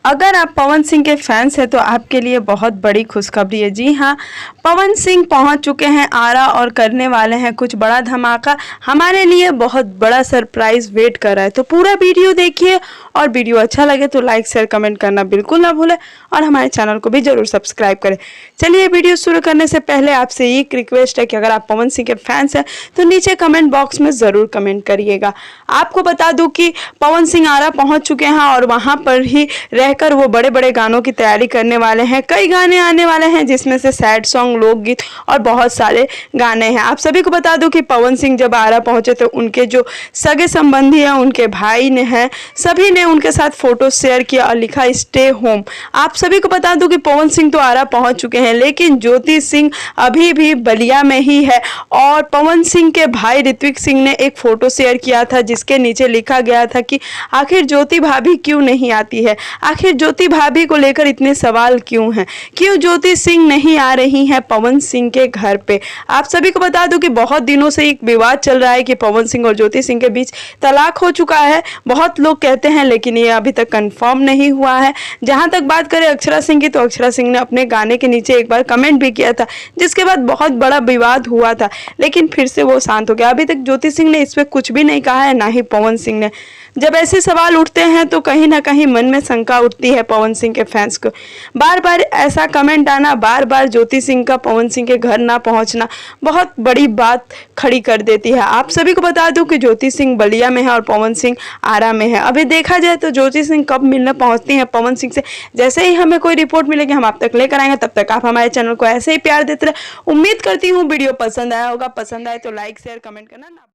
अगर आप पवन सिंह के फैंस हैं तो आपके लिए बहुत बड़ी खुशखबरी है। जी हाँ, पवन सिंह पहुंच चुके हैं आरा और करने वाले हैं कुछ बड़ा धमाका। हमारे लिए बहुत बड़ा सरप्राइज वेट कर रहा है, तो पूरा वीडियो देखिए और वीडियो अच्छा लगे तो लाइक शेयर कमेंट करना बिल्कुल ना भूलें और हमारे चैनल को भी जरूर सब्सक्राइब करें। चलिए वीडियो शुरू करने से पहले आपसे एक रिक्वेस्ट है कि अगर आप पवन सिंह के फैंस हैं तो नीचे कमेंट बॉक्स में ज़रूर कमेंट करिएगा। आपको बता दूं कि पवन सिंह आरा पहुंच चुके हैं और वहां पर ही रहकर वो बड़े बड़े गानों की तैयारी करने वाले हैं। कई गाने आने वाले हैं जिसमें से सैड सॉन्ग, लोकगीत और बहुत सारे गाने हैं। आप सभी को बता दूं कि पवन सिंह जब आरा पहुंचे तो उनके जो सगे संबंधी हैं, उनके भाई ने हैं, सभी ने उनके साथ फोटो शेयर किया और लिखा स्टे होम। आप सभी को बता दूं कि पवन सिंह तो आरा पहुंच चुके हैं लेकिन ज्योति सिंह अभी भी बलिया में ही है। और पवन सिंह के भाई ऋत्विक सिंह ने एक फोटो शेयर किया था जिसके नीचे लिखा गया था कि आखिर ज्योति भाभी क्यों नहीं आती है, आखिर ज्योति भाभी को लेकर इतने सवाल क्यों हैं, क्यों ज्योति सिंह नहीं आ रही हैं पवन सिंह के घर पे। आप सभी को बता दूं कि बहुत दिनों से एक विवाद चल रहा है कि पवन सिंह और ज्योति सिंह के बीच तलाक हो चुका है, बहुत लोग कहते हैं, लेकिन ये अभी तक कंफर्म नहीं हुआ है। जहां तक बात करें अक्षरा सिंह की, तो अक्षरा सिंह ने अपने गाने के नीचे एक बार कमेंट भी किया था जिसके बाद बहुत बड़ा विवाद हुआ था, लेकिन फिर से वो शांत हो गया। अभी तक ज्योति सिंह ने इस पर कुछ भी नहीं कहा है, ना ही पवन सिंह ने। जब ऐसे सवाल उठते हैं तो कहीं ना कहीं मन में शंका उठती है पवन सिंह के फैंस को। बार बार ऐसा कमेंट आना, बार बार ज्योति सिंह का पवन सिंह के घर ना पहुंचना बहुत बड़ी बात खड़ी कर देती है। आप सभी को बता दूं कि ज्योति सिंह बलिया में है और पवन सिंह आरा में है। अभी देखा जाए तो ज्योति सिंह कब मिलने पहुंचती हैं पवन सिंह से, जैसे ही हमें कोई रिपोर्ट मिलेगी हम आप तक लेकर आएंगे। तब तक आप हमारे चैनल को ऐसे ही प्यार देते रहे। उम्मीद करती हूँ वीडियो पसंद आया होगा, पसंद आए तो लाइक शेयर कमेंट करना ना।